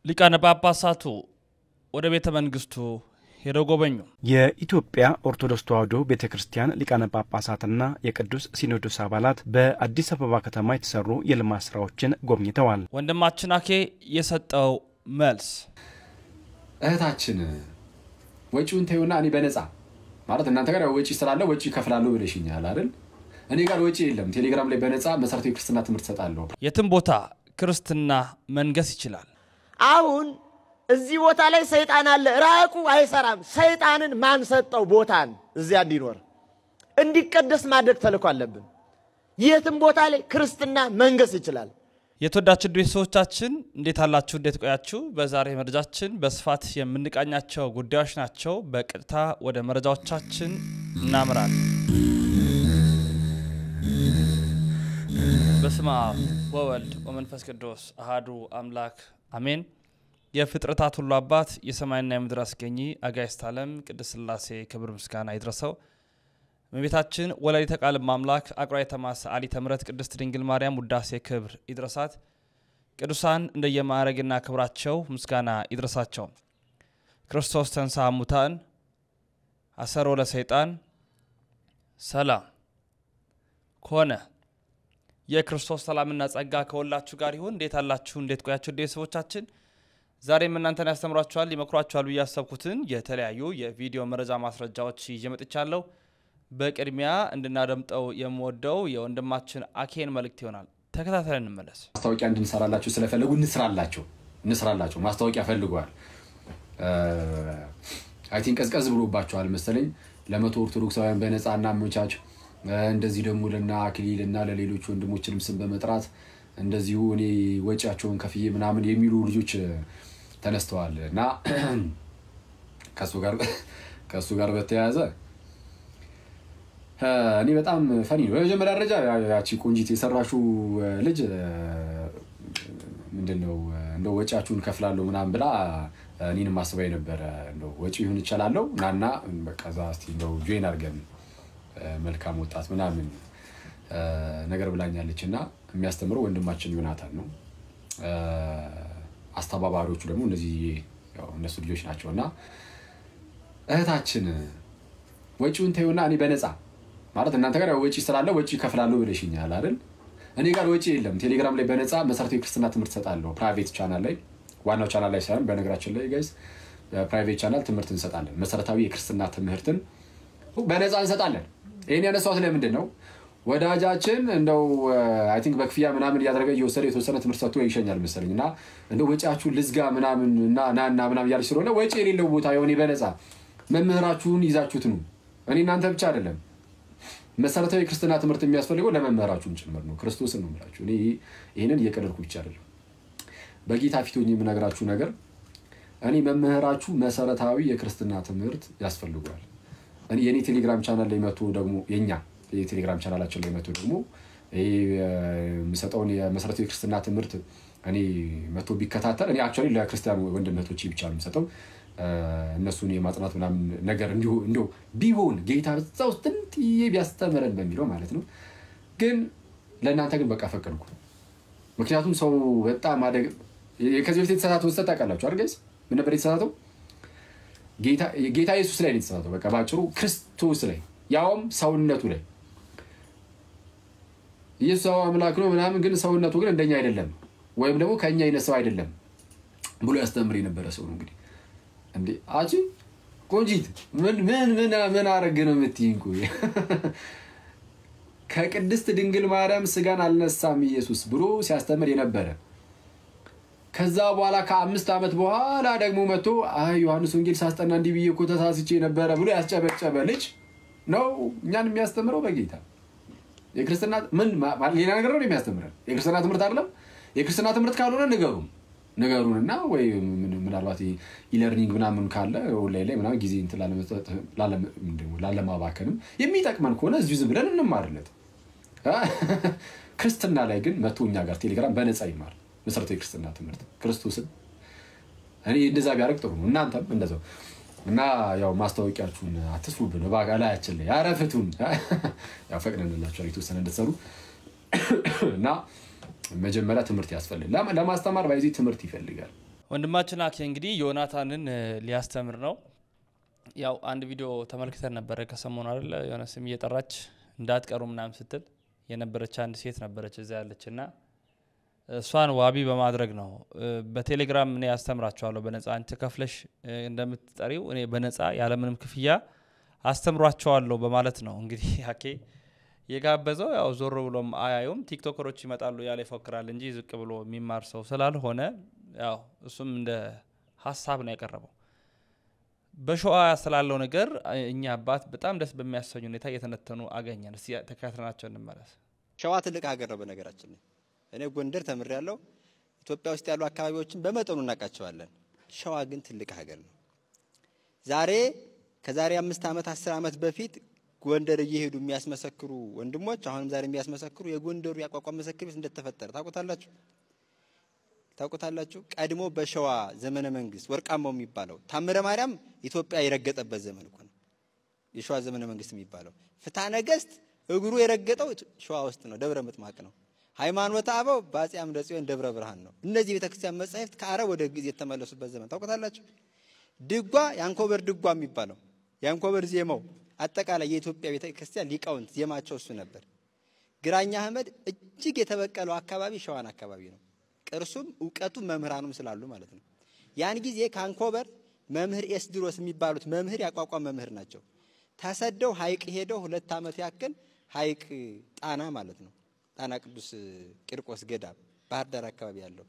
ሊቃነ ጳጳሳቱ ወደ ቤተ መንግስቱ ሄደው ጎበኙ። የኢትዮጵያ ኦርቶዶክስ ተዋሕዶ ቤተክርስቲያን ሊቃነ ጳጳሳትና የቅዱስ ሲኖዶስ አባላት በአዲስ አበባ ከተማ የተሰሩ የልማት ስራዎችን ጎብኝተዋል። ወንድማችን አኬ የሰጠው መልስ እህታችን ወጪውን ተይውና እኔ በነፃ ማለት እናንተ ጋር ወጪ ስላለ ወጪ ከፍላለሁ ብለሽኛል አይደል? እኔ ጋር ወጪ የለም። ቴሌግራም ላይ በነፃ መሰረታዊ ክርስትና ትምህርት ሰጣለሁ። የትም ቦታ ክርስትና መንገስ ይችላል። አሁን እዚህ ቦታ ላይ ሰይጣን አለ። ራቁ አይሰራም። ሰይጣንን ማን ሰጠው ቦታን እዚያ እንዲኖር እንዲቀደስ ማድረግ ተልኮ አለብን። የትም ቦታ ላይ ክርስትና መንገስ ይችላል። የተወዳችሁ ቤተሰቦቻችን እንዴት አላችሁ? እንዴት ቆያችሁ? በዛሬ መረጃችን በስፋት የምንቃኛቸው ጉዳዮች ናቸው። በቀጥታ ወደ መረጃዎቻችን እናምራለን። በስመ አብ ወወልድ ወመንፈስ ቅዱስ አሐዱ አምላክ አሜን። የፍጥረታት ሁሉ አባት የሰማይና የምድር አስገኚ አጋዕዝተ ዓለም ቅድስት ሥላሴ ክብር ምስጋና ይድረሰው። እመቤታችን ወላዲተ ቃል አምላክ አቁራይተ ማስ አሊተ ምሕረት ቅድስት ድንግል ማርያም ውዳሴ ክብር ይድረሳት። ቅዱሳን እንደየማዕረግና ክብራቸው ምስጋና ይድረሳቸው። ክርስቶስ ተንሥአ እሙታን አሰሮ ለሰይጣን ሰላም ኮነ። የክርስቶስ ሰላምና ጸጋ ከሁላችሁ ጋር ይሁን። እንዴት አላችሁ? እንዴት ቆያችሁ? ቤተሰቦቻችን ዛሬም እናንተን ያስተምሯችኋል ይመክሯችኋል ብዬ ያሰብኩትን የተለያዩ የቪዲዮ መረጃ ማስረጃዎች ይዤ መጥቻለሁ። በቅድሚያ እንድናደምጠው የምወደው የወንድማችን አኬን መልእክት ይሆናል። ተከታተለን እንመለስ። ማስታወቂያ እንድንሰራላችሁ ስለፈለጉ እንስራላችሁ ማስታወቂያ ፈልጓል። አይ ቲንክ ቀዝቀዝ ብሎባችኋል መሰለኝ። ለመቶ ኦርቶዶክሳውያን በነፃና አመቻች እንደዚህ ደግሞ ለና አክሊልና ለሌሎች ወንድሞችንም ስም በመጥራት እንደዚሁ እኔ ወጪያቸውን ከፍዬ ምናምን የሚሉ ልጆች ተነስተዋል እና ከሱ ጋር በተያያዘ እኔ በጣም ፈኒ ነው። በመጀመሪያ ደረጃ ያቺ ቆንጂት የሰራሽው ልጅ ምንድነው እንደው ወጪያችሁን ከፍላለሁ ምናምን ብላ እኔንም ማስበይ ነበር። እንደው ወጪ ይሁን ይችላልው ናና በቃ ዛስቲ እንደው ጆይን አድርገን መልካም ወጣት ምናምን ነገር ብላኛለችና የሚያስተምረው ወንድማችን ዮናታን ነው። አስተባባሪዎቹ ደግሞ እነዚህ ያው እነሱ ልጆች ናቸውና እህታችን ወጪውን ተይውና እኔ በነፃ ማለት እናንተ ጋር ወጪ ስላለ ወጪ ከፍላለሁ ብለሽኛል አይደል? እኔ ጋር ወጪ የለም። ቴሌግራም ላይ በነፃ መሰረታዊ ክርስትና ትምህርት ሰጣለሁ። ፕራይቬት ቻናል ላይ ዋናው ቻናል ላይ ሳይሆን በነገራችን ላይ ጋይስ ፕራይቬት ቻናል ትምህርት እንሰጣለን። መሰረታዊ የክርስትና ትምህርትን በነፃ እንሰጣለን። ይሄን ያነሳሁት ለምንድን ነው? ወዳጃችን እንደው አይ ቲንክ በክፍያ ምናምን ያደረገ እየወሰደ የተወሰነ ትምህርት ሰጥቶ ይሸኛል መሰለኝና እንደው ወጪያችሁን ልዝጋ ምናምን እና ናና ምናምን ያልሽ ስለሆነ ወጪ የሌለው ቦታ የሆነ በነፃ መምህራችሁን ይዛችሁት ነው። እኔ እናንተ ብቻ አይደለም መሰረታዊ ክርስትና ትምህርት የሚያስፈልገው ለመምህራችሁን ጭምር ነው። ክርስቶስን ነው ማለት ነው። ይሄንን እየቀለልኩ ብቻ አይደለም። በጌታ ፊት ሆኜ የምነግራችሁ ነገር እኔ መምህራችሁ መሰረታዊ የክርስትና ትምህርት ያስፈልጋል። እኔ የኔ ቴሌግራም ቻናል ላይ መጥቶ ደግሞ የኛ የቴሌግራም ቻናላችን ላይ መጥቶ ደግሞ የሚሰጠውን የመሰረታዊ ክርስትና ትምህርት እኔ መጥቶ ቢከታተል እኔ አክቹአሊ ለክርስቲያን ወንድነቶች ብቻ ነው የምሰጠው። እነሱን የማጥናት ምናምን ነገር እንዲሁ ቢሆን ጌታ በዛው ጥንጥዬ ቢያስተምረን በሚለው ማለት ነው። ግን ለእናንተ ግን በቃ ፈቀድኩ። ምክንያቱም ሰው በጣም አደግ ከዚህ በፊት የተሳሳተው ወስተ ታውቃላችሁ አይደል? ምን ነበር የተሳሳተው? ጌታ ኢየሱስ ላይ ነው የተሳሳተው። በቃ ባጭሩ ክርስቶስ ላይ ያውም ሰውነቱ ላይ ኢየሱስ አምላክ ነው ምናምን ግን ሰውነቱ ግን እንደኛ አይደለም ወይም ደግሞ ከኛ ይነሳው አይደለም ብሎ ያስተምር የነበረ ሰው ነው። እንግዲህ እንዴ አጂ ቆንጂት ምን አረግ ነው የምትይንኩ? ከቅድስት ድንግል ማርያም ስጋን አልነሳም ኢየሱስ ብሎ ሲያስተምር የነበረ ከዛ በኋላ ከ5 ዓመት በኋላ ደግሞ መጥቶ ዮሐንስ ወንጌል ሳስጠና እንዲህ ብዬ እኮ ተሳስቼ ነበር ብሎ ያስጨበጨበ ልጅ ነው እኛን የሚያስተምረው በጌታ። የክርስትና ምን ሌላ ነገር ነው የሚያስተምረን? የክርስትና ትምህርት አይደለም። የክርስትና ትምህርት ካልሆነ ነገሩንና ወይ ምናልባት ኢለርኒንግ ምናምን ካለ ኦንላይን ላይ ምናምን ጊዜ እንትን ላለማባከንም የሚጠቅመን ከሆነ እዚሁ ዝም ብለን እንማርለት። ክርስትና ላይ ግን መቶኛ ጋር ቴሌግራም በነፃ ይማር መሰረታዊ ክርስትና ትምህርት ክርስቶስን እኔ እንደዛ ቢያረግ ጥሩ ነው። እናንተም እንደዛው እና ያው ማስታወቂያችሁን አትስሩብን በባጋላያችን ላይ ያረፍቱን ያው ፈቅደንላችሁ የተወሰነ እንደሰሩ እና መጀመሪያ ትምህርት ያስፈልጋል። ለማስተማር ባይዚ ትምህርት ይፈልጋል። ወንድማችን አኬ እንግዲህ ዮናታንን ሊያስተምር ነው ያው አንድ ቪዲዮ ተመልክተን ነበር ከሰሞኑ አይደለ የሆነ ስም እየጠራች እንዳትቀሩ ምናም ስትል የነበረች አንድ ሴት ነበረች እዛ ያለችና እሷን ዋቢ በማድረግ ነው በቴሌግራም እኔ ያስተምራቸዋለሁ በነፃ አንተ ከፍለሽ እንደምትጠሪው እኔ በነፃ ያለ ምንም ክፍያ አስተምራቸዋለሁ በማለት ነው እንግዲህ አኬ የጋበዘው ያው ዞር ብሎም አያዩም ቲክቶከሮች ይመጣሉ ያለ ይፎክራል እንጂ ዝቅ ብሎ የሚማር ሰው ስላልሆነ ያው እሱም እንደ ሐሳብ ነው ያቀረበው በሸዋ ስላለው ነገር እኛ አባት በጣም ደስ በሚያሰኙ ሁኔታ እየተነተኑ አገኘን እስቲ ተከታትለናቸው እንመለስ ሸዋ ትልቅ ሀገር ነው በነገራችን እኔ ጎንደር ተምሬያለሁ ኢትዮጵያ ውስጥ ያሉ አካባቢዎችን በመጠኑ እናቃቸዋለን ሸዋ ግን ትልቅ ሀገር ነው ዛሬ ከዛሬ 5 አመት 10 አመት በፊት ጎንደር እየሄዱ የሚያስመሰክሩ ወንድሞች አሁንም ዛሬ የሚያስመሰክሩ የጎንደሩ ያቋቋም መሰክር ቤት እንደተፈጠረ ታውቁታላችሁ ቀድሞ በሸዋ ዘመነ መንግስት ወርቃማው የሚባለው ታምረ ማርያም ኢትዮጵያ የረገጠበት ዘመን እኮ ነው የሸዋ ዘመነ መንግስት የሚባለው ፍታ ነገስት እግሩ የረገጠው ሸዋ ውስጥ ነው ደብረ ምጥማቅ ነው ሃይማኖት አበው ባጺ አምደ ጽዮን ደብረ ብርሃን ነው እነዚህ ቤተክርስቲያን መጻሕፍት ከአረብ ወደ ግዕዝ የተመለሱበት ዘመን ታውቁታላችሁ ድጓ ያንኮበር ድጓ የሚባለው ያንኮበር ዜማው አጠቃላይ የኢትዮጵያ ቤተክርስቲያን ሊቃውንት ዜማቸው እሱ ነበር ግራኛ አህመድ እጅግ የተበቀለው አካባቢ ሸዋን አካባቢ ነው ቅርሱም ዕውቀቱም መምህራኑም ስላሉ ማለት ነው ያን ጊዜ ካንኮበር መምህር ኤስድሮስ የሚባሉት መምህር ያቋቋም መምህር ናቸው ታሰደው ሐይቅ ሄደው 2 አመት ያክል ሐይቅ ጣና ማለት ነው ጣና ቅዱስ ቂርቆስ ገዳም ባህር ዳር አካባቢ ያለው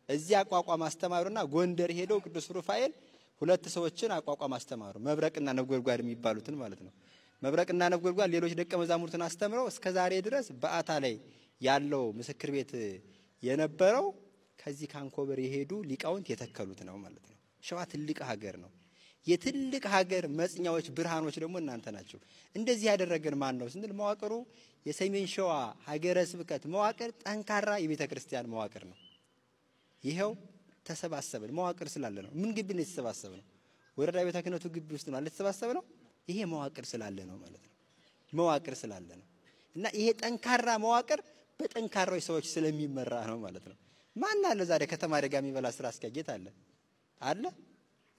እዚህ አቋቋም አስተማሩና ጎንደር ሄደው ቅዱስ ሩፋኤል 2 ሰዎችን አቋቋም አስተማሩ መብረቅና ነጎድጓድ የሚባሉትን ማለት ነው መብረቅና ነጎድጓድ ሌሎች ደቀ መዛሙርትን አስተምረው እስከ ዛሬ ድረስ በአታ ላይ ያለው ምስክር ቤት የነበረው ከዚህ ካንኮበር የሄዱ ሊቃውንት የተከሉት ነው ማለት ነው ሸዋ ትልቅ ሀገር ነው የትልቅ ሀገር መጽኛዎች ብርሃኖች ደግሞ እናንተ ናችሁ እንደዚህ ያደረገን ማን ነው ስንል መዋቅሩ የሰሜን ሸዋ ሀገረ ስብከት መዋቅር ጠንካራ የቤተ ክርስቲያን መዋቅር ነው ይሄው ተሰባሰበን መዋቅር ስላለ ነው ምን ግቢ ነው ተሰባሰበን ወረዳ ቤተ ክህነቱ ግቢ ውስጥ ነው ተሰባሰበን ነው ይሄ መዋቅር ስላለ ነው ማለት ነው መዋቅር ስላለ ነው እና ይሄ ጠንካራ መዋቅር በጠንካራው ሰዎች ስለሚመራ ነው ማለት ነው ማን አለ ዛሬ ከተማ አደጋ የሚበላ ስራ አስኪያጅ አለ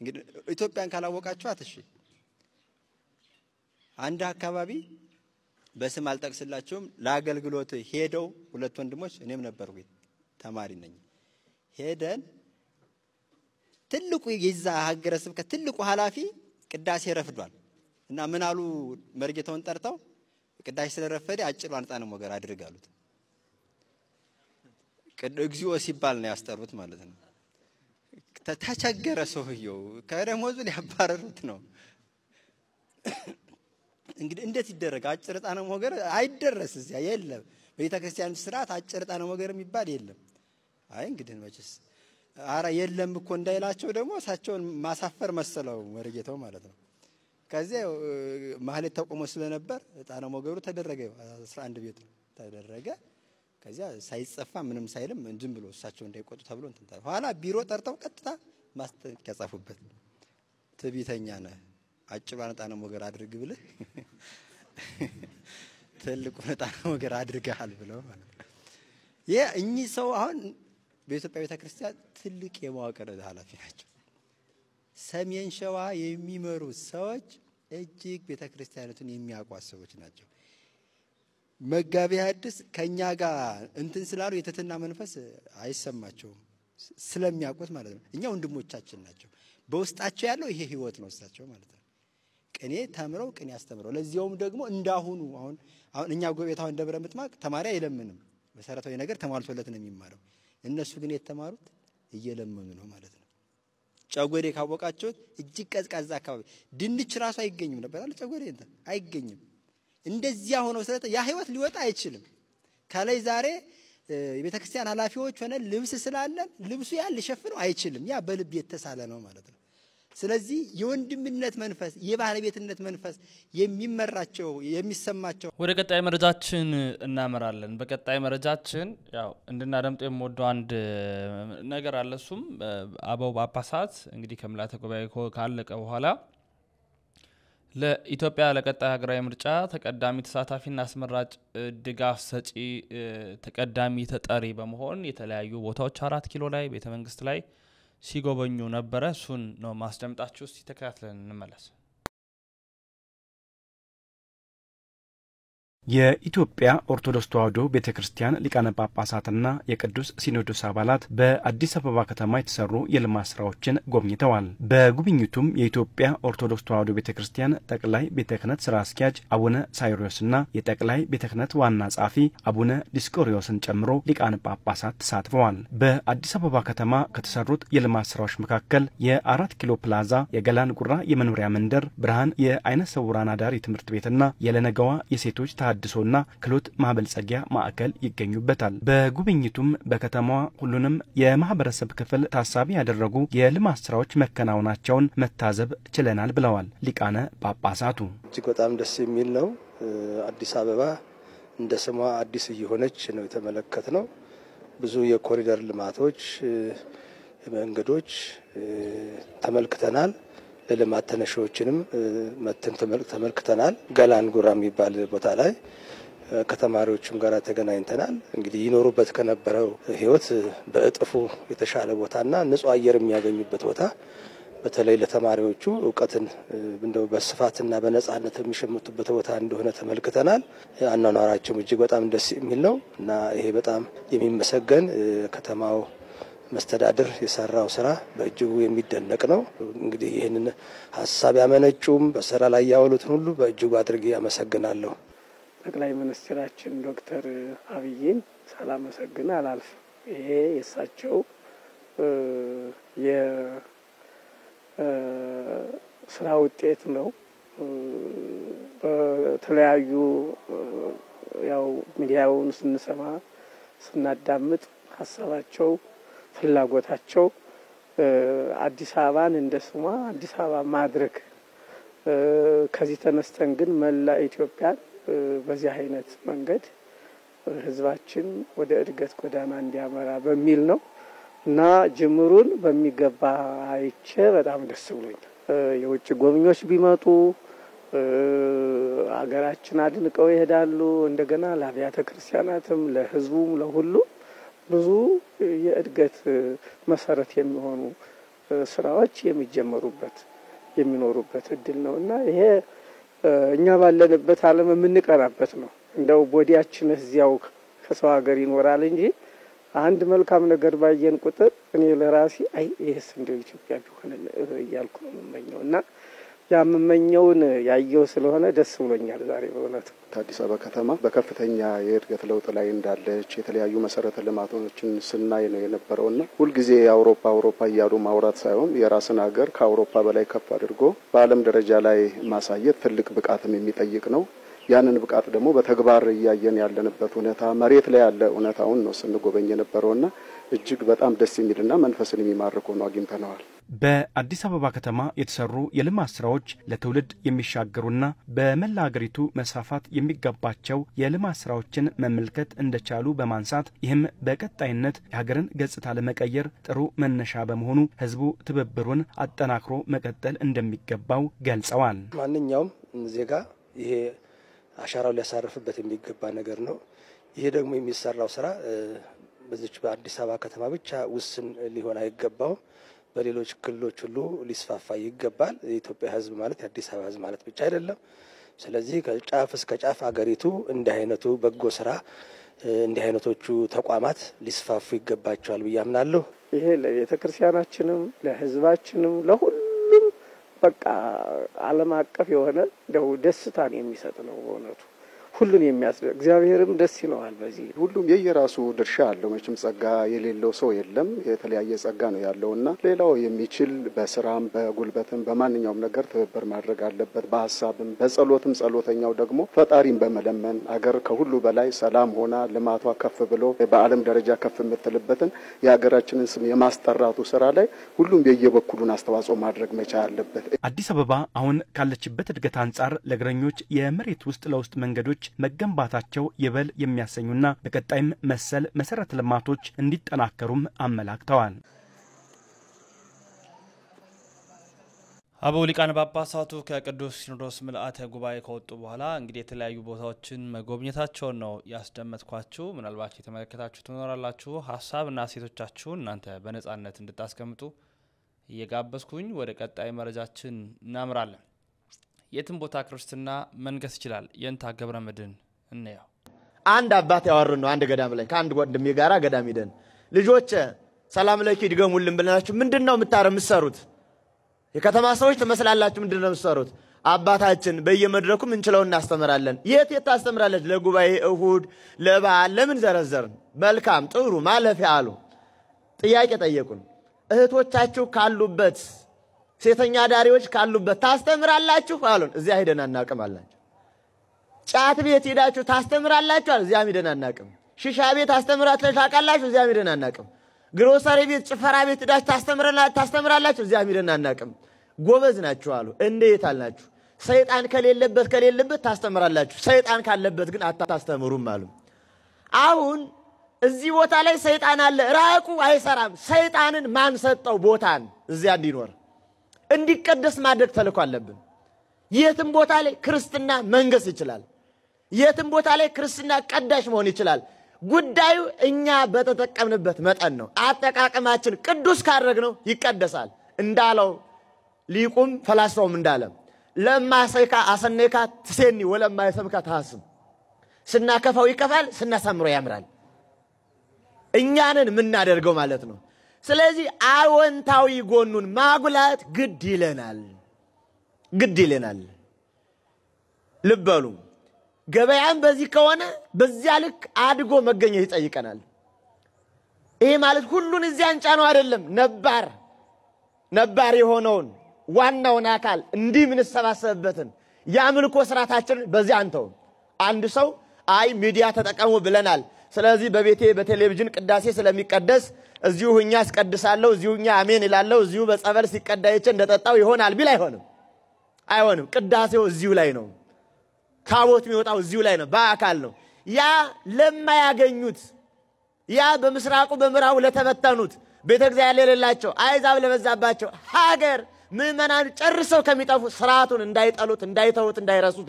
እንግዲህ ኢትዮጵያን ካላወቃችኋት እሺ አንድ አካባቢ በስም አልጠቅስላችሁም ለአገልግሎት ሄደው 2 ወንድሞች እኔም ነበርኩኝ ተማሪ ነኝ ሄደን ትልቁ የዛ ሀገረ ስብከት ትልቁ ሐላፊ ቅዳሴ ረፍዷል እና ምን አሉ መርጌታውን ጠርተው ቅዳሴ ስለረፈደ አጭሯን ጣነ ሞገር አድርጋሉት እግዚኦ ሲባል ነው ያስጠሩት ማለት ነው ተቸገረ ሰውየው ከደሞዙ ሊያባረሩት ነው እንግዲህ እንዴት ይደረግ አጭር ጣነ ሞገር አይደረስ እዚያ የለም በቤተ ክርስቲያን ስርዓት አጭር ጣነ ሞገር የሚባል የለም አይ እንግዲህ መቼስ አራ የለም እኮ እንዳይላቸው ደግሞ እሳቸውን ማሳፈር መሰለው መርጌታው ማለት ነው ከዚያ ማህሌት ተቆሞ ስለነበር ጣነ ሞገሩ ተደረገ 11 ቤት ተደረገ ከዚያ ሳይጸፋ ምንም ሳይልም እንድም ብሎ እሳቸው እንዳይቆጡ ተብሎ እንትን ኋላ ቢሮ ጠርተው ቀጥታ ማስጠንቀቂያ ጻፉበት ትቢተኛ ነህ አጭሯን ጣነ ሞገር አድርግ ብለህ ትልቁን ጣነ ሞገር አድርገሃል ብለው ማለት ነው የእኚህ ሰው አሁን በኢትዮጵያ ቤተ ክርስቲያን ትልቅ የመዋቅር ኃላፊ ናቸው ሰሜን ሸዋ የሚመሩ ሰዎች እጅግ ቤተ ክርስቲያኑን የሚያውቁ ሰዎች ናቸው መጋቢ ሐዲስ ከኛ ጋር እንትን ስላሉ የተተና መንፈስ አይሰማቸውም ስለሚያውቁት ማለት ነው እኛ ወንድሞቻችን ናቸው በውስጣቸው ያለው ይሄ ህይወት ነው እሳቸው ማለት ነው ቅኔ ተምረው ቅኔ ያስተምረው ለዚያውም ደግሞ እንዳሁኑ አሁን እኛ ጎቤታው ደብረ ምጥማቅ ተማሪ አይለምንም መሰረታዊ ነገር ተሟልቶለት ነው የሚማረው እነሱ ግን የተማሩት እየለመኑ ነው ማለት ነው ጨጎዴ ካወቃቸው እጅግ ቀዝቃዛ አካባቢ ድንች ራሱ አይገኝም ነበር አይደል ጨጎዴ አይገኝም እንደዚያ ሆኖ ስለተ ያ ህይወት ሊወጣ አይችልም ካላይ ዛሬ የቤተክርስቲያን ኃላፊዎች ሆነ ልብስ ስላለን ልብሱ ያን ሊሸፍነው አይችልም ያ በልብ የተሳለ ነው ማለት ነው ስለዚህ የወንድምነት መንፈስ የባለቤትነት መንፈስ የሚመራቸው የሚሰማቸው ወደ ቀጣይ መረጃችን እናመራለን በቀጣይ መረጃችን ያው እንድናደምጥ የምወደው አንድ ነገር አለሱም አበው ጳጳሳት እንግዲህ ከምላተ ጉባኤ ካለቀ በኋላ ለኢትዮጵያ ለቀጣይ ሀገራዊ ምርጫ ተቀዳሚ ተሳታፊና አስመራጭ ድጋፍ ሰጪ ተቀዳሚ ተጠሪ በመሆን የተለያዩ ቦታዎች 4 ኪሎ ላይ ቤተ መንግስት ላይ ሲጎበኙ ነበረ። እሱን ነው ማስደምጣችሁ። እስቲ ተከታትለን እንመለስ። የኢትዮጵያ ኦርቶዶክስ ተዋሕዶ ቤተክርስቲያን ሊቃነ ጳጳሳትና የቅዱስ ሲኖዶስ አባላት በአዲስ አበባ ከተማ የተሰሩ የልማት ስራዎችን ጎብኝተዋል። በጉብኝቱም የኢትዮጵያ ኦርቶዶክስ ተዋሕዶ ቤተክርስቲያን ጠቅላይ ቤተ ክህነት ስራ አስኪያጅ አቡነ ሳይሮስና የጠቅላይ ቤተ ክህነት ዋና ጸሐፊ አቡነ ዲስቆሪዮስን ጨምሮ ሊቃነ ጳጳሳት ተሳትፈዋል። በአዲስ አበባ ከተማ ከተሰሩት የልማት ስራዎች መካከል የ4 ኪሎ ፕላዛ፣ የገላን ጉራ የመኖሪያ መንደር፣ ብርሃን የአይነ ስውራን አዳሪ ትምህርት ቤትና የለነገዋ የሴቶች ታድሶና ክህሎት ማበልጸጊያ ማዕከል ይገኙበታል። በጉብኝቱም በከተማዋ ሁሉንም የማህበረሰብ ክፍል ታሳቢ ያደረጉ የልማት ስራዎች መከናወናቸውን መታዘብ ችለናል ብለዋል ሊቃነ ጳጳሳቱ። እጅግ በጣም ደስ የሚል ነው። አዲስ አበባ እንደ ስሟ አዲስ እየሆነች ነው የተመለከትነው። ብዙ የኮሪደር ልማቶች፣ መንገዶች ተመልክተናል። ለልማት ተነሺዎችንም መተን ተመልክተናል። ገላን ጉራ የሚባል ቦታ ላይ ከተማሪዎችም ጋር ተገናኝተናል። እንግዲህ ይኖሩበት ከነበረው ህይወት በእጥፉ የተሻለ ቦታና ንጹህ አየር የሚያገኙበት ቦታ በተለይ ለተማሪዎቹ ዕውቀትን እንደው በስፋትና በነጻነት የሚሸምቱበት ቦታ እንደሆነ ተመልክተናል። አኗኗራቸው እጅግ በጣም ደስ የሚል ነው እና ይሄ በጣም የሚመሰገን ከተማው መስተዳድር የሰራው ስራ በእጅጉ የሚደነቅ ነው። እንግዲህ ይህንን ሀሳብ ያመነጩም በስራ ላይ ያወሉትን ሁሉ በእጅጉ አድርጌ ያመሰግናለሁ። ጠቅላይ ሚኒስትራችን ዶክተር አብይን ሳላመሰግን አላልፍም። ይሄ የእሳቸው የስራ ውጤት ነው። በተለያዩ ያው ሚዲያውን ስንሰማ ስናዳምጥ ሀሳባቸው ፍላጎታቸው አዲስ አበባን እንደ ስሟ አዲስ አበባ ማድረግ ከዚህ ተነስተን ግን መላ ኢትዮጵያን በዚህ አይነት መንገድ ህዝባችን ወደ እድገት ጎዳና እንዲያመራ በሚል ነው እና ጅምሩን በሚገባ አይቼ በጣም ደስ ብሎኛል። የውጭ ጎብኚዎች ቢመጡ አገራችን አድንቀው ይሄዳሉ። እንደገና ለአብያተ ክርስቲያናትም ለህዝቡም ለሁሉ ብዙ የእድገት መሰረት የሚሆኑ ስራዎች የሚጀመሩበት የሚኖሩበት እድል ነውና ይሄ እኛ ባለንበት ዓለም የምንቀራበት ነው። እንደው ቦዲያችን እዚያው ከሰው ሀገር ይኖራል እንጂ አንድ መልካም ነገር ባየን ቁጥር እኔ ለራሴ አይ ይሄስ እንደው ኢትዮጵያ ቢሆን እያልኩ ነው የምመኘውና ያመመኘውን ያየው ስለሆነ ደስ ብሎኛል ዛሬ በእውነት። አዲስ አበባ ከተማ በከፍተኛ የእድገት ለውጥ ላይ እንዳለች የተለያዩ መሰረተ ልማቶችን ስናይ ነው የነበረውና ሁልጊዜ አውሮፓ እያሉ ማውራት ሳይሆን የራስን ሀገር ከአውሮፓ በላይ ከፍ አድርጎ በዓለም ደረጃ ላይ ማሳየት ትልቅ ብቃትም የሚጠይቅ ነው። ያንን ብቃት ደግሞ በተግባር እያየን ያለንበት ሁኔታ መሬት ላይ ያለ እውነታውን ነው ስንጎበኝ የነበረውና እጅግ በጣም ደስ የሚልና መንፈስን የሚማርክ ሆኖ አግኝተነዋል። በአዲስ አበባ ከተማ የተሰሩ የልማት ስራዎች ለትውልድ የሚሻገሩና በመላ ሀገሪቱ መስፋፋት የሚገባቸው የልማት ስራዎችን መመልከት እንደቻሉ በማንሳት ይህም በቀጣይነት የሀገርን ገጽታ ለመቀየር ጥሩ መነሻ በመሆኑ ህዝቡ ትብብሩን አጠናክሮ መቀጠል እንደሚገባው ገልጸዋል። ማንኛውም ዜጋ ይሄ አሻራው ሊያሳርፍበት የሚገባ ነገር ነው። ይሄ ደግሞ የሚሰራው ስራ በዚች በአዲስ አበባ ከተማ ብቻ ውስን ሊሆን አይገባው። በሌሎች ክልሎች ሁሉ ሊስፋፋ ይገባል። የኢትዮጵያ ህዝብ ማለት የአዲስ አበባ ህዝብ ማለት ብቻ አይደለም። ስለዚህ ከጫፍ እስከ ጫፍ አገሪቱ እንዲህ አይነቱ በጎ ስራ እንዲህ አይነቶቹ ተቋማት ሊስፋፉ ይገባቸዋል ብዬ አምናለሁ። ይሄ ለቤተ ክርስቲያናችንም ለህዝባችንም ለሁሉም በቃ ዓለም አቀፍ የሆነ ደስታን የሚሰጥ ነው በእውነቱ። ሁሉን የሚያስደስት እግዚአብሔርም ደስ ይለዋል። በዚህ ሁሉም የየራሱ ድርሻ አለው። መቼም ጸጋ የሌለው ሰው የለም። የተለያየ ጸጋ ነው ያለውና ሌላው የሚችል በስራም በጉልበትም በማንኛውም ነገር ትብብር ማድረግ አለበት። በሐሳብም በጸሎትም ጸሎተኛው ደግሞ ፈጣሪን በመለመን አገር ከሁሉ በላይ ሰላም ሆና ልማቷ ከፍ ብሎ በዓለም ደረጃ ከፍ የምትልበትን የሀገራችንን ስም የማስጠራቱ ስራ ላይ ሁሉም የየበኩሉን አስተዋጽኦ ማድረግ መቻል አለበት። አዲስ አበባ አሁን ካለችበት እድገት አንጻር ለእግረኞች የመሬት ውስጥ ለውስጥ መንገዶች መገንባታቸው ይበል የሚያሰኙና በቀጣይም መሰል መሰረተ ልማቶች እንዲጠናከሩም አመላክተዋል። አበው ሊቃነ ጳጳሳቱ ከቅዱስ ሲኖዶስ ምልአተ ጉባኤ ከወጡ በኋላ እንግዲህ የተለያዩ ቦታዎችን መጎብኘታቸውን ነው ያስደመጥኳችሁ። ምናልባት የተመለከታችሁ ትኖራላችሁ። ሐሳብና ሴቶቻችሁን እናንተ በነጻነት እንድታስቀምጡ እየጋበዝኩኝ ወደ ቀጣይ መረጃችን እናምራለን። የትም ቦታ ክርስትና መንገስ ይችላል። የንታ ገብረመድህን እንየው። አንድ አባት ያወሩ ነው አንድ ገዳም ላይ ከአንድ ወንድሜ ጋራ ገዳም ሄደን ልጆች ሰላም ለኪ ድገሙልን ብለናችሁ ምንድነው የምትሰሩት? የከተማ ሰዎች ተመስላላችሁ ምንድነው የምትሰሩት? አባታችን በየመድረኩ እንችለው እናስተምራለን። የት ታስተምራለች? ለጉባኤ እሁድ ለበዓል ለምን ዘረዘርን? መልካም ጥሩ ማለፊያ አሉ። ጥያቄ ጠየቁን። እህቶቻችሁ ካሉበት ሴተኛ ዳሪዎች ካሉበት ታስተምራላችሁ አሉን። እዚያ ሄደን አናቅም አላችሁ። ጫት ቤት ሄዳችሁ ታስተምራላችሁ? እዚያ ሄደን አናቅም። ሺሻ ቤት ታስተምራላችሁ? እዚያ ሄደን አናቅም። ግሮሰሪ ቤት ጭፈራ ቤት ሄዳችሁ ታስተምራላችሁ? እዚያ ሄደን አናቅም። ጎበዝ ናችሁ አሉ። እንዴት አልናችሁ? ሰይጣን ከሌለበት ታስተምራላችሁ፣ ሰይጣን ካለበት ግን አታስተምሩም አሉ። አሁን እዚህ ቦታ ላይ ሰይጣን አለ፣ ራቁ አይሰራም። ሰይጣንን ማን ሰጠው ቦታን እዚያ እንዲኖር እንዲቀደስ ማድረግ ተልኮ አለብን። የትም ቦታ ላይ ክርስትና መንገስ ይችላል። የትም ቦታ ላይ ክርስትና ቀዳሽ መሆን ይችላል። ጉዳዩ እኛ በተጠቀምንበት መጠን ነው። አጠቃቀማችን ቅዱስ ካደረግነው ይቀደሳል። እንዳለው ሊቁም ፈላስፋውም እንዳለ ለማሰይካ አሰነካ ትሴኒ ወለማይሰምካ ታስብ። ስናከፋው ይከፋል፣ ስናሳምረው ያምራል። እኛንን ምናደርገው ማለት ነው። ስለዚህ አዎንታዊ ጎኑን ማጉላት ግድ ይለናል። ልበሉ ገበያም በዚህ ከሆነ በዚያ ልክ አድጎ መገኘት ይጠይቀናል። ይሄ ማለት ሁሉን እዚያ አንጫነው አይደለም። ነባር የሆነውን ዋናውን አካል እንዲህ ምን ሰባሰበበትን ያምልኮ ስራታችንን በዚያ አንተው አንድ ሰው አይ ሚዲያ ተጠቀሙ ብለናል፣ ስለዚህ በቤቴ በቴሌቪዥን ቅዳሴ ስለሚቀደስ እዚሁ ሁኛ አስቀድሳለሁ፣ እዚሁ ሁኛ አሜን ይላለሁ፣ እዚሁ በጸበል ሲቀዳይቼ እንደጠጣው ይሆናል ቢል አይሆንም። ቅዳሴው እዚሁ ላይ ነው። ታቦት የሚወጣው እዚሁ ላይ ነው፣ በአካል ነው። ያ ለማያገኙት ያ በምስራቁ በምዕራቡ ለተበተኑት ቤተ እግዚአብሔር ለሌላቸው አሕዛብ ለበዛባቸው ሀገር ምዕመናን ጨርሰው ከሚጠፉ ስርዓቱን እንዳይጠሉት እንዳይተውት እንዳይረሱት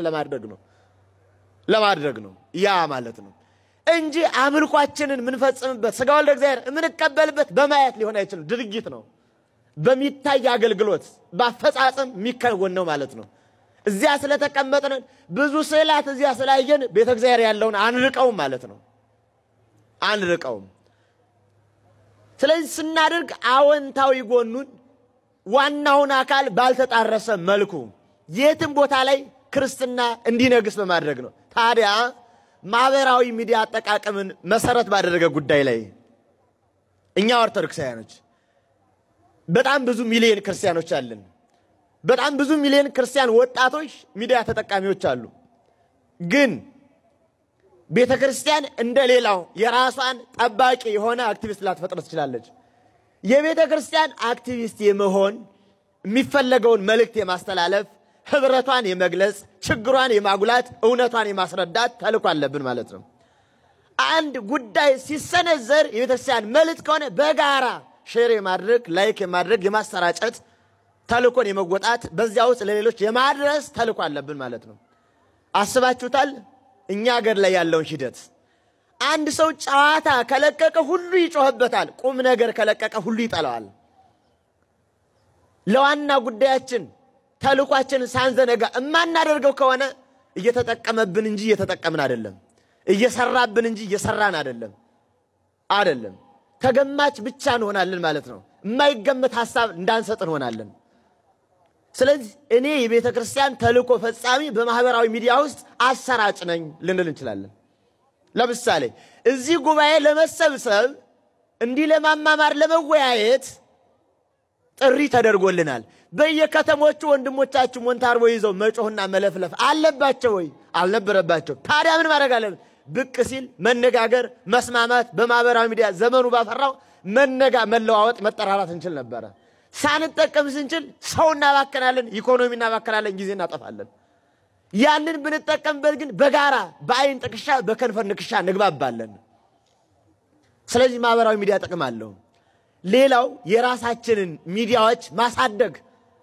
ለማድረግ ነው ያ ማለት ነው እንጂ አምልኳችንን ምንፈጽምበት ስጋ ወልደ እግዚአብሔር ምንቀበልበት በማየት ሊሆን አይችልም። ድርጊት ነው፣ በሚታይ አገልግሎት በአፈጻጸም የሚከወን ነው ማለት ነው። እዚያ ስለተቀመጥን ብዙ ስዕላት እዚያ ስላየን ቤተ እግዚአብሔር ያለውን አንርቀውም ማለት ነው። ስለዚህ ስናደርግ አዎንታዊ ጎኑን ዋናውን አካል ባልተጣረሰ መልኩ የትም ቦታ ላይ ክርስትና እንዲነግስ በማድረግ ነው። ታዲያ ማህበራዊ ሚዲያ አጠቃቀምን መሰረት ባደረገ ጉዳይ ላይ እኛ ኦርቶዶክሳውያኖች በጣም ብዙ ሚሊዮን ክርስቲያኖች አለን። በጣም ብዙ ሚሊዮን ክርስቲያን ወጣቶች ሚዲያ ተጠቃሚዎች አሉ። ግን ቤተክርስቲያን እንደሌላው የራሷን ጠባቂ የሆነ አክቲቪስት ላትፈጥር ትችላለች። የቤተክርስቲያን አክቲቪስት የመሆን የሚፈለገውን መልእክት የማስተላለፍ ህብረቷን የመግለጽ ችግሯን የማጉላት እውነቷን የማስረዳት ተልእኮ አለብን ማለት ነው። አንድ ጉዳይ ሲሰነዘር የቤተክርስቲያን መልእክት ከሆነ በጋራ ሼር የማድረግ ላይክ የማድረግ የማሰራጨት ተልእኮን የመወጣት በዚያ ውስጥ ለሌሎች የማድረስ ተልእኮ አለብን ማለት ነው። አስባችሁታል? እኛ ሀገር ላይ ያለውን ሂደት አንድ ሰው ጨዋታ ከለቀቀ ሁሉ ይጮህበታል፣ ቁም ነገር ከለቀቀ ሁሉ ይጠላዋል። ለዋና ጉዳያችን ተልኳችን ሳንዘነጋ እማናደርገው ከሆነ እየተጠቀመብን እንጂ እየተጠቀምን አይደለም፣ እየሰራብን እንጂ እየሰራን አይደለም። ተገማች ብቻ እንሆናለን ማለት ነው። የማይገመት ሐሳብ እንዳንሰጥ እንሆናለን። ስለዚህ እኔ የቤተክርስቲያን ተልኮ ፈጻሚ በማህበራዊ ሚዲያ ውስጥ አሰራጭ ነኝ ልንል እንችላለን። ለምሳሌ እዚህ ጉባኤ ለመሰብሰብ እንዲህ ለማማማር ለመወያየት ጥሪ ተደርጎልናል። በየከተሞቹ ወንድሞቻችሁ ሞንታርቦ ይዘው መጮህና መለፍለፍ አለባቸው ወይ? አልነበረባቸው። ታዲያ ምን ማድረግ አለብን? ብቅ ሲል መነጋገር፣ መስማማት በማህበራዊ ሚዲያ ዘመኑ ባፈራው መለዋወጥ መጠራራት እንችል ነበር። ሳንጠቀም ስንችል ሰው እናባከናለን፣ ኢኮኖሚ እናባከናለን፣ ጊዜ እናጠፋለን። ያንን ብንጠቀምበት ግን በጋራ በአይን ጥቅሻ በከንፈር ንክሻ እንግባባለን። ስለዚህ ማህበራዊ ሚዲያ ጥቅም አለው። ሌላው የራሳችንን ሚዲያዎች ማሳደግ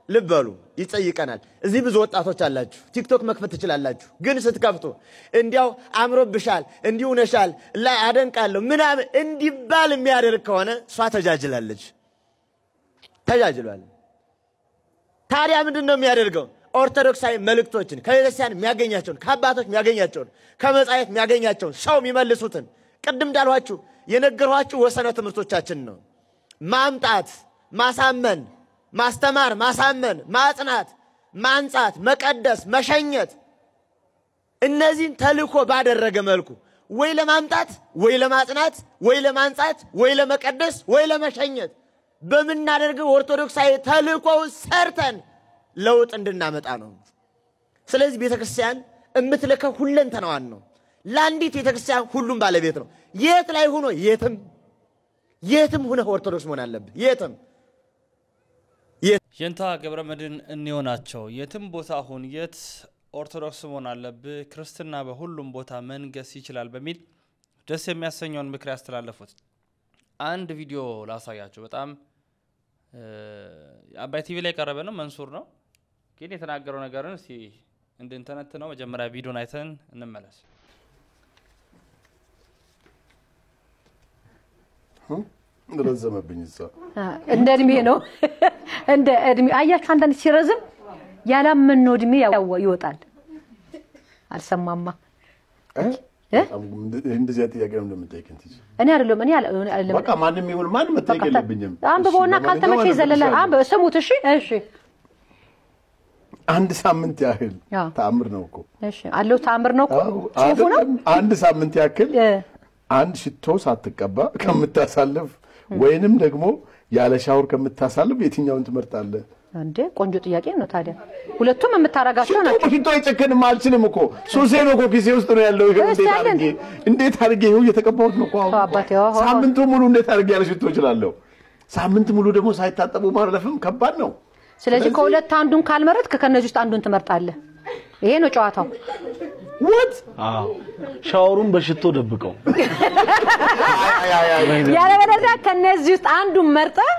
ልበሉ ይጠይቀናል። እዚህ ብዙ ወጣቶች አላችሁ፣ ቲክቶክ መክፈት ትችላላችሁ። ግን ስትከፍቱ እንዲያው አምሮብሻል፣ እንዲሁ ነሻል፣ ላይ አደንቃለሁ ምናምን እንዲባል የሚያደርግ ከሆነ እሷ ተጃጅሏል። ታዲያ ምንድነው የሚያደርገው? ኦርቶዶክሳዊ መልእክቶችን ከቤተክርስቲያን የሚያገኛቸውን ከአባቶች የሚያገኛቸውን ከመጻሕፍት የሚያገኛቸውን ሰው የሚመልሱትን ቅድም እንዳልኋችሁ የነገርኋችሁ ወሰነ ትምህርቶቻችን ነው ማምጣት ማሳመን ማስተማር ማሳመን ማጽናት ማንጻት መቀደስ መሸኘት እነዚህን ተልእኮ ባደረገ መልኩ ወይ ለማምጣት ወይ ለማጽናት ወይ ለማንጻት ወይ ለመቀደስ ወይ ለመሸኘት በመናደርገው ኦርቶዶክሳዊ ተልእኮው ሰርተን ለውጥ እንድናመጣ ነው። ስለዚህ ቤተክርስቲያን እምትለከው ሁለንተናዋን ነው። ለአንዲት ቤተክርስቲያን ሁሉም ባለቤት ነው። የት ላይ ሆኖ የትም ሆነ ኦርቶዶክስ መሆን አለበት። የትም የንታ ገብረመድህን እንዮናቸው የትም ቦታ ሁን የት ኦርቶዶክስ መሆን አለበት ክርስትና በሁሉም ቦታ መንገስ ይችላል በሚል ደስ የሚያሰኘውን ምክር ያስተላለፉት አንድ ቪዲዮ ላሳያችሁ። በጣም አባይ ቲቪ ላይ ቀረበ ነው መንሱር ነው ግን የተናገረው ነገርን እስቲ እንድንተነትነው መጀመሪያ ቪዲዮን አይተን እንመለስ። ረዘመብኝ እዛ እንደ እድሜ ነው እንደ እድሜ አያችሁ አንዳንድ ሲረዝም ያላመነው እድሜ ይወጣል። አልሰማማ እንደዚህ ጥያቄ ነው እንደምትጠይቀኝ እንጂ እኔ አይደለም እኔ በቃ ማንንም ይሁን ማን መጠየቅ የለብኝም። አንብቦና ካልተመቸ ይዘለላ አንብቦ ስሙት። እሺ አንድ ሳምንት ያህል ተአምር ነው እኮ እሺ አለው ተአምር ነው እኮ ጽሁፉ ነው። አንድ ሳምንት ያክል አንድ ሽቶ ሳትቀባ ከምታሳልፍ ወይንም ደግሞ ያለ ሻወር ከምታሳልፍ የትኛውን ትመርጣለህ? እንዴ ቆንጆ ጥያቄ ነው። ታዲያ ሁለቱም የምታረጋቸው ናቸው። ሽቶ ይጨከንም አልችልም እኮ ሱሴ ነው እኮ ጊዜ ውስጥ ነው ያለው። እንዴት አድርጌ ይኸው እየተቀባሁት ነው እኮ ሳምንቱ ሙሉ እንዴት አድርጌ ያለ ሽቶ እችላለሁ? ሳምንት ሙሉ ደግሞ ሳይታጠቡ ማለፍም ከባድ ነው። ስለዚህ ከሁለት አንዱን ካልመረጥክ ከነዚህ ውስጥ አንዱን ትመርጣለህ። ይሄ ነው ጨዋታው። what ሻወሩን በሽቶ ደብቀው ያለ በለዚያ ከነዚህ ውስጥ አንዱን መርጠህ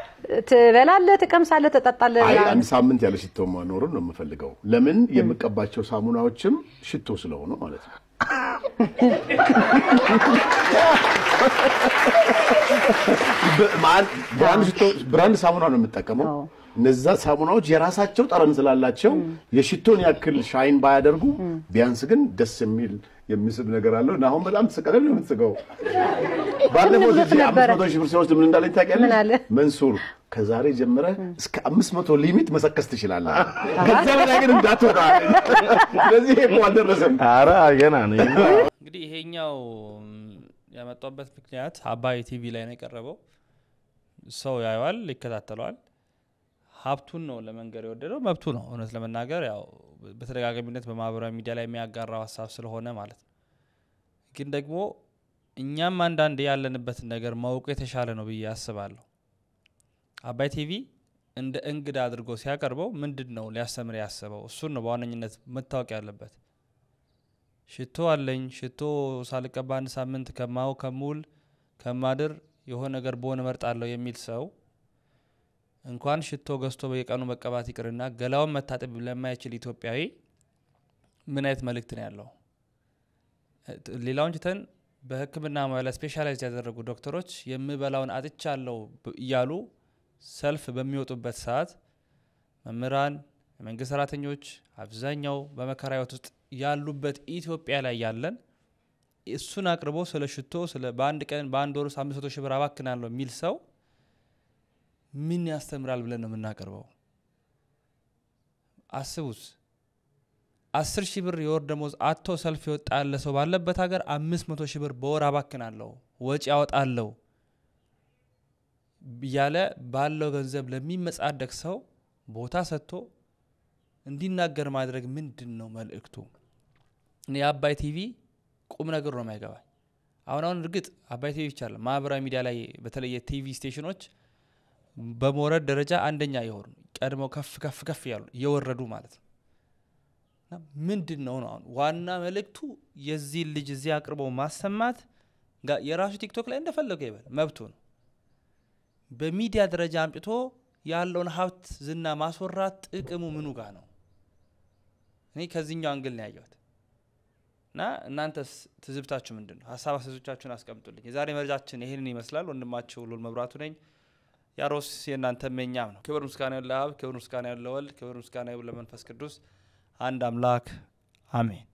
ትበላለህ ትቀምሳለህ ትጠጣለህ። አንድ ሳምንት ያለ ሽቶ ማኖር ነው የምፈልገው። ለምን የምቀባቸው ሳሙናዎችም ሽቶ ስለሆነ ማለት ነው። ብራንድ ሳሙና ነው የምጠቀመው። እነዛ ሳሙናዎች የራሳቸው ጠረን ስላላቸው የሽቶን ያክል ሻይን ባያደርጉ ቢያንስ ግን ደስ የሚል የሚስብ ነገር አለው። እና አሁን በጣም ተሰቀለ ነው የምትስቀው። ባለፈው እዚህ 500 ሺህ ብር ሲወስድ ምን እንዳለኝ ታውቂያለሽ? መንሱር ከዛሬ ጀምረ እስከ 500 ሊሚት መሰከስ ትችላለህ። ከዛ በላይ ግን እንዳትወጣ። ስለዚህ እኮ አልደረሰም። ኧረ ገና ነው። እንግዲህ ይሄኛው ያመጣበት ምክንያት አባይ ቲቪ ላይ ነው የቀረበው። ሰው ያያዋል ይከታተላል። ሀብቱን ነው ለመንገር የወደደው መብቱ ነው። እውነት ለመናገር ያው በተደጋጋሚነት በማህበራዊ ሚዲያ ላይ የሚያጋራው ሐሳብ ስለሆነ ማለት ነው። ግን ደግሞ እኛም አንዳንዴ ያለንበት ነገር ማወቅ የተሻለ ነው ብዬ አስባለሁ። አባይ ቲቪ እንደ እንግዳ አድርጎ ሲያቀርበው ምንድነው ሊያስተምር ያሰበው? እሱን ነው በዋነኝነት መታወቅ ያለበት። ሽቶ አለኝ ሽቶ ሳልቀባ አንድ ሳምንት ከሙል ከማድር የሆነ ነገር በሆነ መርጣለሁ የሚል ሰው እንኳን ሽቶ ገዝቶ በየቀኑ መቀባት ይቅርና ገላውን መታጠብ ለማይችል ኢትዮጵያዊ ምን አይነት መልእክት ነው ያለው? ሌላውን ጅተን በህክምና ሙያ ላይ ስፔሻላይዝ ያደረጉ ዶክተሮች የምበላውን አጥቻለሁ እያሉ ሰልፍ በሚወጡበት ሰዓት መምህራን የመንግስት ሰራተኞች አብዛኛው በመከራ ህይወት ውስጥ ያሉበት ኢትዮጵያ ላይ ያለን እሱን አቅርቦ ስለ ሽቶ ስለ በአንድ ቀን በአንድ ወር 500 ሺህ ብር አባክናለሁ የሚል ሰው ምን ያስተምራል ብለን ነው የምናቀርበው? አስቡስ 10 ሺህ ብር የወር ደሞዝ አጥቶ ሰልፍ ይወጣል ሰው ባለበት ሀገር 500 ሺህ ብር በወር አባክናለሁ ወጪ ያወጣለሁ ያለ ባለው ገንዘብ ለሚመጻደቅ ሰው ቦታ ሰጥቶ እንዲናገር ማድረግ ምንድነው መልእክቱ? እኔ አባይ ቲቪ ቁም ነገር ነው የማይገባኝ። አሁን እርግጥ አባይ ቲቪ ይቻላል ማህበራዊ ሚዲያ ላይ በተለየ ቲቪ ስቴሽኖች በመውረድ ደረጃ አንደኛ ይሆኑ ቀድመው ከፍ ያሉ እየወረዱ ማለት ነው። እና ምንድነው ነው አሁን ዋና መልእክቱ? የዚህ ልጅ እዚህ አቅርቦ ማሰማት የራሱ ቲክቶክ ላይ እንደፈለገ ይበል መብቱ ነው። በሚዲያ ደረጃ አምጥቶ ያለውን ሀብት ዝና ማስወራት ጥቅሙ ምኑ ጋር ነው? እኔ ከዚህኛው አንግል ነው ያየሁት። እና እናንተስ ትዝብታችሁ ምንድነው? ሐሳብ አስተያየቶቻችሁን አስቀምጡልኝ። የዛሬ መረጃችን ይሄንን ይመስላል። ወንድማችሁ ሉል መብራቱ ነኝ። ያሮስ የናንተ መኛም ነው ክብር ምስጋና ለአብ ክብር ምስጋና ለወልድ ክብር ምስጋና ለመንፈስ ቅዱስ አንድ አምላክ አሜን